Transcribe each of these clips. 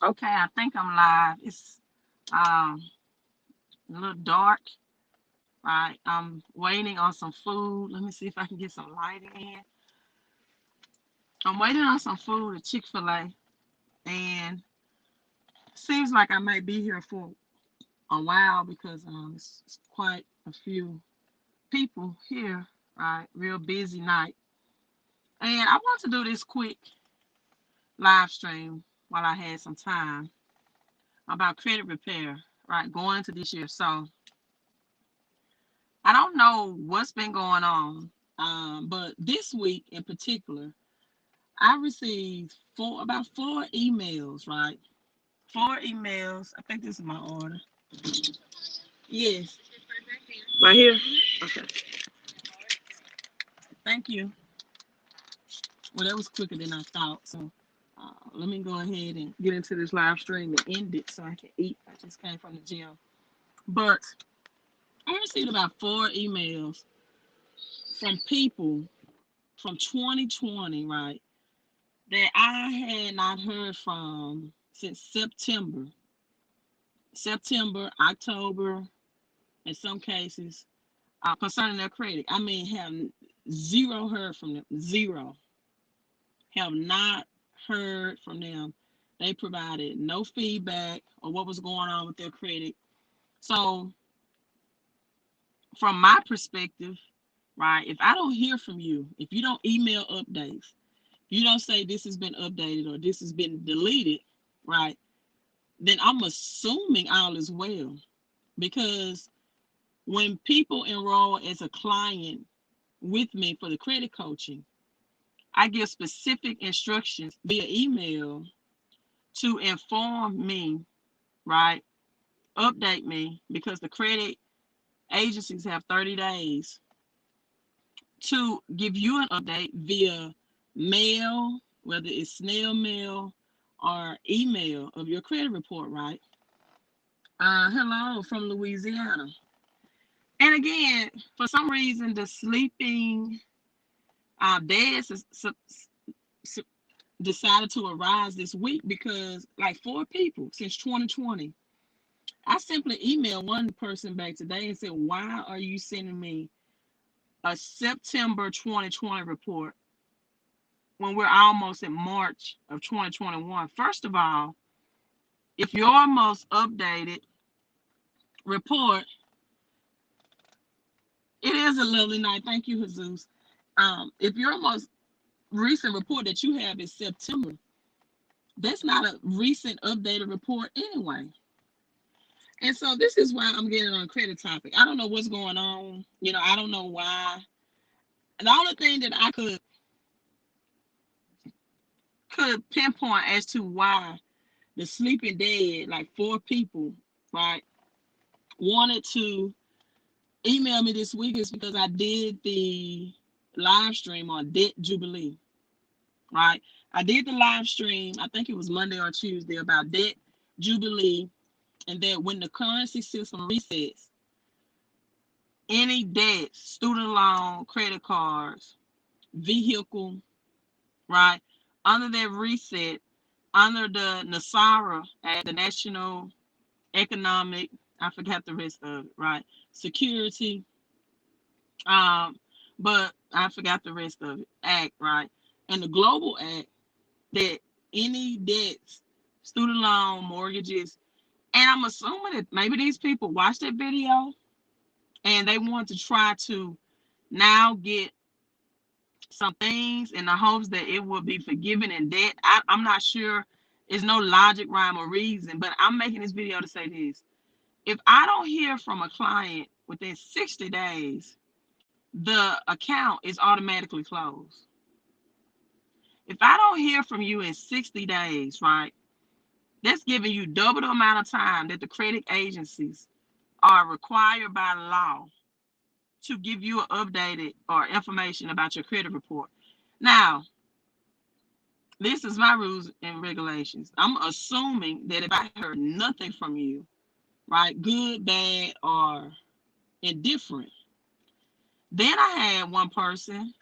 Okay, I think I'm live. It's um a little dark, right? I'm waiting on some food. Let me see if I can get some lighting in. I'm waiting on some food at Chick-fil-A, and seems like I might be here for a while because it's quite a few people here, right? Real busy night. And I want to do this quick live stream while I had some time about credit repair, right? Going into this year. So I don't know what's been going on, but this week in particular, I received about four emails, right? Four emails. I think this is my order. Yes, right here. Okay, thank you. Well, that was quicker than I thought. So let me go ahead and get into this live stream and end it so I can eat. I just came from the gym. But I received about four emails from people from 2020, right? That I had not heard from since September, October, in some cases, concerning their credit. I mean, have zero heard from them. Zero. Have not heard from them. They provided no feedback on what was going on with their credit. So, from my perspective, right, if I don't hear from you, if you don't email updates, you don't say this has been updated or this has been deleted, right? Then I'm assuming all is well. Because when people enroll as a client with me for the credit coaching, I give specific instructions via email to inform me, right? Update me because the credit agencies have 30 days to give you an update via mail, whether it's snail mail or email of your credit report, right? Hello from Louisiana. And again, for some reason, the sleeping dads decided to arise this week because, like, four people since 2020. I simply emailed one person back today and said, "Why are you sending me a September 2020 report when we're almost in March of 2021?" First of all, if your most updated report, it is a lovely night. Thank you, Jesus. If your most recent report that you have is September, that's not a recent updated report anyway. And so this is why I'm getting on a credit topic. I don't know what's going on. I don't know why. The only thing that I could pinpoint as to why the sleeping dead, like four people, right, wanted to email me this week is because I did the live stream on Debt Jubilee, right? I did the live stream, I think it was Monday or Tuesday, about Debt Jubilee, and that when the currency system resets, any debts, student loan, credit cards, vehicle, right, under that reset, under the NASARA Act, the National Economic, I forgot the rest of it, right? Security, um, but I forgot the rest of it, Act, right? And the Global Act that any debts, student loan, mortgages, and I'm assuming that maybe these people watched that video and they want to try to now get some things in the hopes that it will be forgiven in debt. I'm not sure. There's no logic, rhyme, or reason, but I'm making this video to say this. If I don't hear from a client within 60 days, the account is automatically closed. If I don't hear from you in 60 days, right, that's giving you double the amount of time that the credit agencies are required by law to give you an updated or information about your credit report. Now, this is my rules and regulations. I'm assuming that if I heard nothing from you, right, good, bad, or indifferent, then I had one person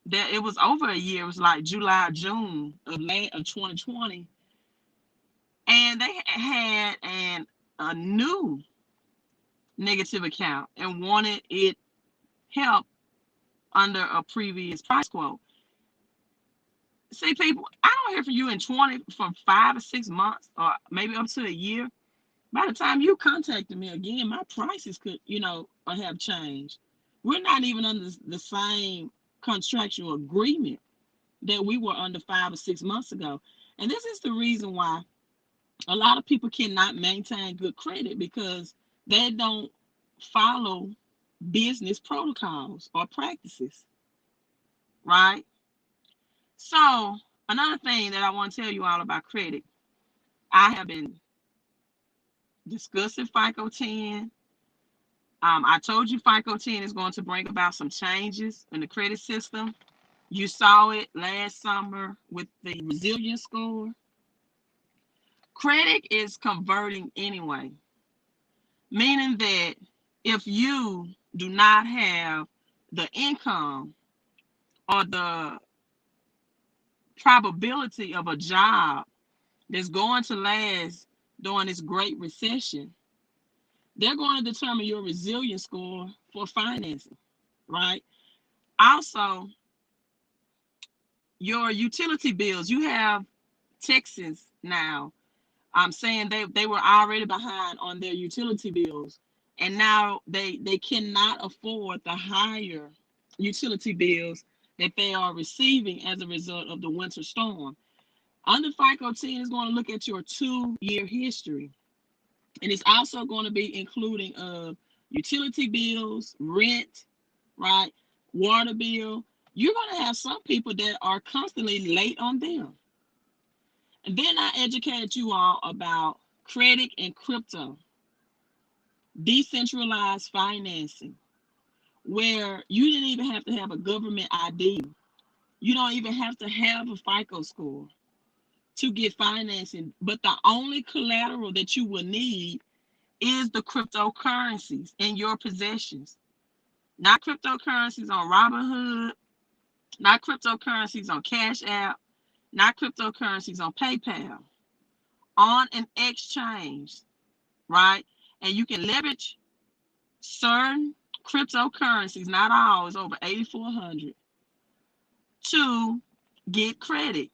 that it was over a year. It was like July, June of 2020. and they had a new negative account and wanted it help under a previous price quote. See, people, I don't hear from you in 20 from 5 or 6 months, or maybe up to a year. By the time you contacted me again, my prices could, have changed. We're not even under the same contractual agreement that we were under 5 or 6 months ago. And this is the reason why a lot of people cannot maintain good credit, because they don't follow business protocols or practices, right? So another thing that I want to tell you all about credit, I have been discussing FICO 10. I told you FICO 10 is going to bring about some changes in the credit system. You saw it last summer with the resilience score. Credit is converting anyway, meaning that if you do not have the income or the probability of a job that's going to last during this great recession, they're going to determine your resilience score for financing, right? Also, your utility bills. You have Texas now saying they were already behind on their utility bills, and now they cannot afford the higher utility bills that they are receiving as a result of the winter storm. Under FICO 10 is going to look at your 2-year history, and it's also going to be including utility bills, rent, right, water bill. You're going to have some people that are constantly late on them. And then I educated you all about credit and crypto, decentralized financing, where you didn't even have to have a government ID. You don't even have to have a FICO score to get financing. But the only collateral that you will need is the cryptocurrencies in your possessions. Not cryptocurrencies on Robinhood, not cryptocurrencies on Cash App, not cryptocurrencies on PayPal, on an exchange, right? And you can leverage certain cryptocurrencies, not all, it's over 8,400, to get credit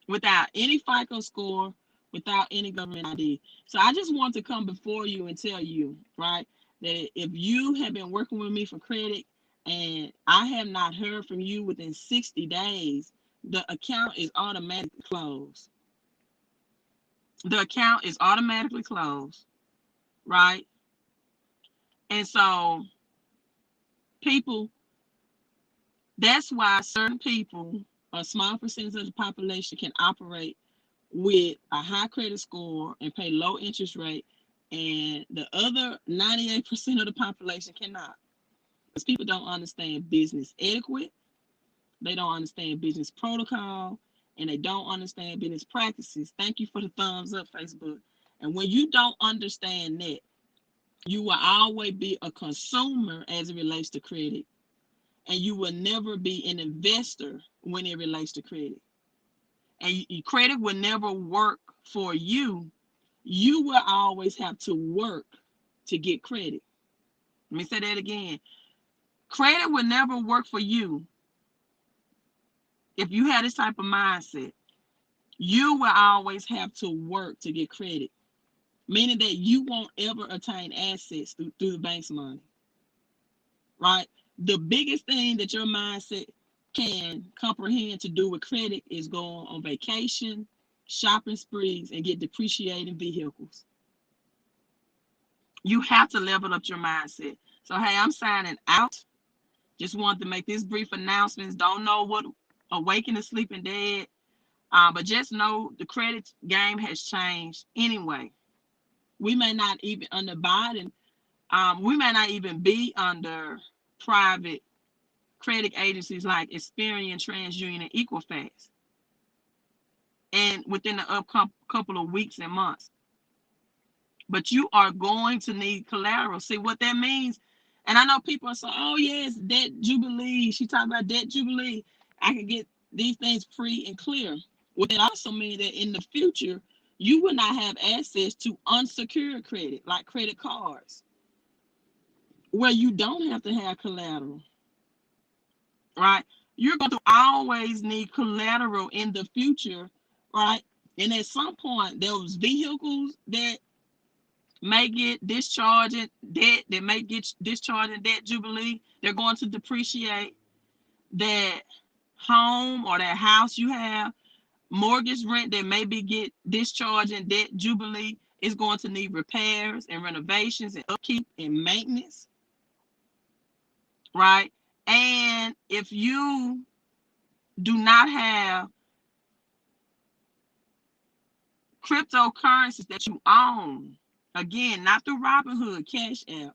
without any FICO score, without any government ID. So I just want to come before you and tell you, right, that if you have been working with me for credit and I have not heard from you within 60 days, the account is automatically closed. The account is automatically closed, right? And so people, that's why certain people, a small percentage of the population, can operate with a high credit score and pay low interest rate, and the other 98% of the population cannot, because people don't understand business etiquette, they don't understand business protocol, and they don't understand business practices. Thank you for the thumbs up, Facebook. And when you don't understand that, you will always be a consumer as it relates to credit, and you will never be an investor when it relates to credit. And credit will never work for you. You will always have to work to get credit. Let me say that again. Credit will never work for you if you have this type of mindset. You will always have to work to get credit, meaning that you won't ever attain assets through the bank's money, right? The biggest thing that your mindset can comprehend to do with credit is going on vacation, shopping sprees, and get depreciating vehicles. You have to level up your mindset. So, hey, I'm signing out. Just wanted to make this brief announcements. Don't know what awaken the sleeping dead, but just know the credit game has changed anyway. We may not even under Biden, we may not even be under private credit agencies like Experian, TransUnion, and Equifax, and within the couple of weeks and months. But you are going to need collateral. See what that means? And I know people are saying, oh, yes, debt Jubilee. She talked about debt Jubilee. I can get these things free and clear. Well, that also means that in the future, you will not have access to unsecured credit, like credit cards, where you don't have to have collateral, right? You're going to always need collateral in the future, right? And at some point, those vehicles that may get discharging debt, that may get discharging debt Jubilee, they're going to depreciate. That home or that house you have, mortgage rent that maybe get discharged in debt Jubilee, is going to need repairs and renovations and upkeep and maintenance, right? And if you do not have cryptocurrencies that you own, again, not through Robinhood, Cash App,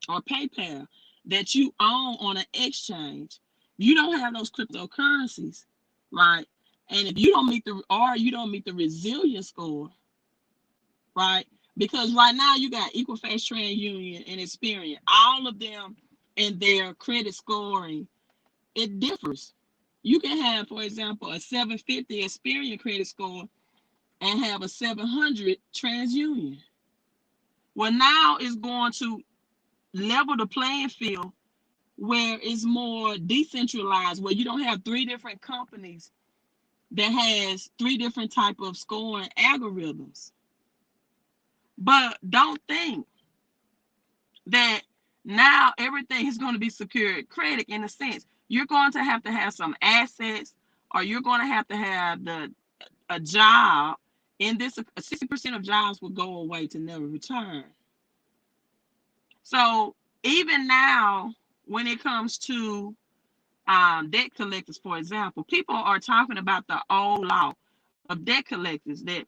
or PayPal, that you own on an exchange, you don't have those cryptocurrencies, right? And if you don't meet the resilience score, right? Because right now you got Equifax, TransUnion, and Experian. All of them and their credit scoring, it differs. You can have, for example, a 750 Experian credit score and have a 700 TransUnion. Well, now it's going to level the playing field where it's more decentralized, where you don't have three different companies that has three different type of scoring algorithms. But don't think that now everything is going to be secured credit. In a sense, you're going to have some assets, or you're going to have a job. In this, 60% of jobs will go away to never return. So even now, when it comes to debt collectors, for example, people are talking about the old law of debt collectors, that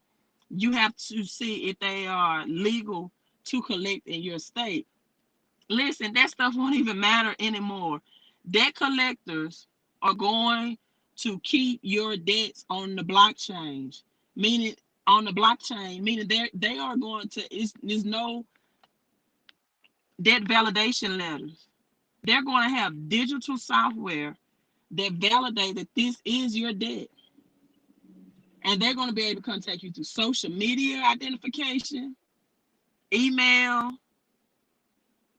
you have to see if they are legal to collect in your state. Listen, that stuff won't even matter anymore. Debt collectors are going to keep your debts on the blockchain, meaning they are going to, there's no debt validation letters. They're going to have digital software that validate that this is your debt. And they're going to be able to contact you through social media identification, email,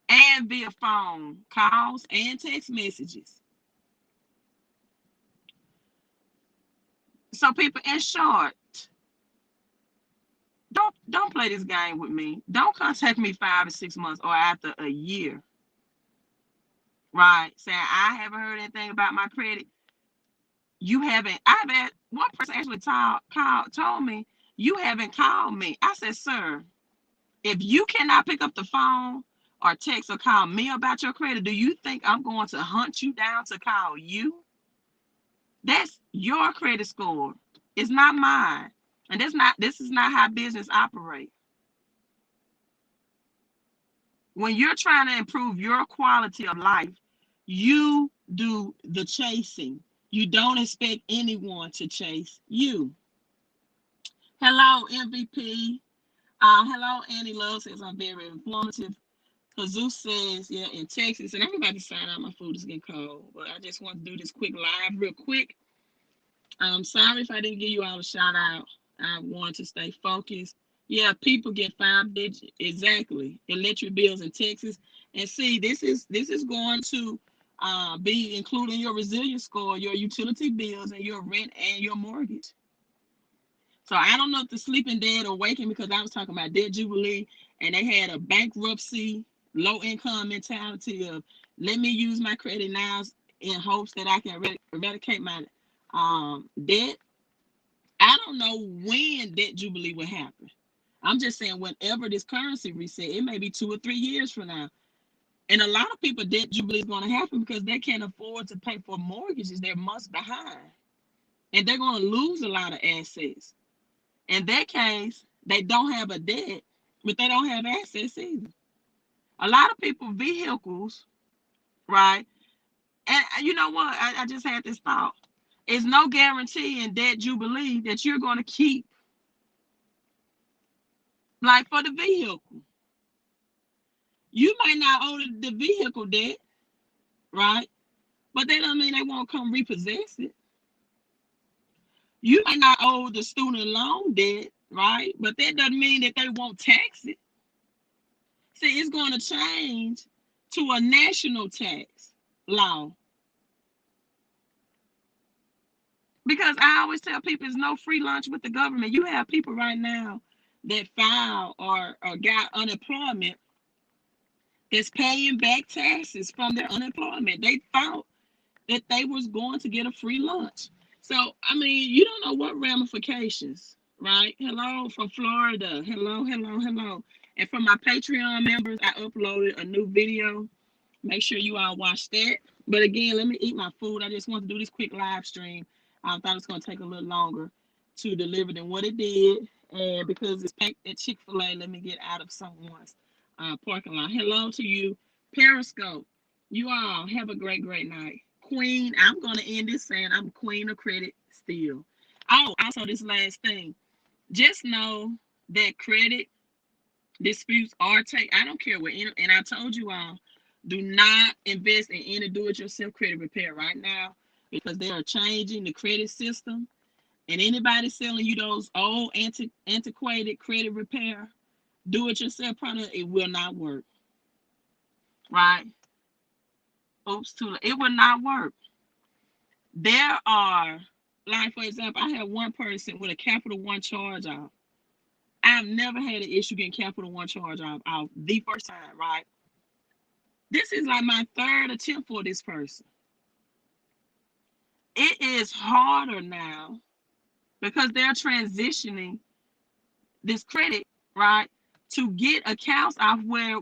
and via phone calls and text messages. So people, in short, don't play this game with me. Don't contact me 5 or 6 months or after a year, right? Saying I haven't heard anything about my credit. You haven't. I've had one person actually told me, you haven't called me. I said, sir, if you cannot pick up the phone or text or call me about your credit, do you think I'm going to hunt you down to call you? That's your credit score. It's not mine. And this is not how business operates. When you're trying to improve your quality of life, you do the chasing. You don't expect anyone to chase you. Hello, MVP. Hello, Annie Love says I'm very informative. Jesus says, yeah, in Texas, and I'm about to sign out. My food is getting cold, but I just want to do this quick live real quick. I'm sorry if I didn't give you all a shout out. I want to stay focused. Yeah, people get 5 digits exactly. Electric bills in Texas, and see, this is going to be including your resilience score, your utility bills, and your rent and your mortgage. So I don't know if the sleeping dead or waking, because I was talking about debt Jubilee, and they had a bankruptcy, low income mentality of, let me use my credit now in hopes that I can eradicate my debt. I don't know when debt Jubilee will happen. I'm just saying, whenever this currency reset, it may be 2 or 3 years from now. And a lot of people, debt Jubilee is going to happen because they can't afford to pay for mortgages. They're months behind. And they're going to lose a lot of assets. In that case, they don't have a debt, but they don't have assets either. A lot of people, vehicles, right? And you know what? I just had this thought. There's no guarantee in debt Jubilee that you're going to keep, like for the vehicle. You might not owe the vehicle debt, right? But that doesn't mean they won't come repossess it. You may not owe the student loan debt, right? But that doesn't mean that they won't tax it. See, it's going to change to a national tax law. Because I always tell people there's no free lunch with the government. You have people right now that file or got unemployment that's paying back taxes from their unemployment. They thought that they was going to get a free lunch. So, I mean, you don't know what ramifications, right? Hello from Florida. Hello, hello, hello. And for my Patreon members, I uploaded a new video. Make sure you all watch that. But again, let me eat my food. I just want to do this quick live stream. I thought it was going to take a little longer to deliver than what it did. And because it's packed at Chick-fil-A, let me get out of someone's parking lot. Hello to you, Periscope. You all have a great, great night. Queen, I'm going to end this saying I'm queen of credit still. Oh, also this last thing. Just know that credit disputes are I don't care what, and I told you all, do not invest in any do-it-yourself credit repair right now because they are changing the credit system. And anybody selling you those old antiquated credit repair do-it-yourself product, it will not work. Right? Oops, too late. It will not work. There are, like for example, I have one person with a Capital One charge off. I've never had an issue getting Capital One charge off the first time, right? This is like my third attempt for this person. It is harder now because they're transitioning this credit, right, to get accounts off where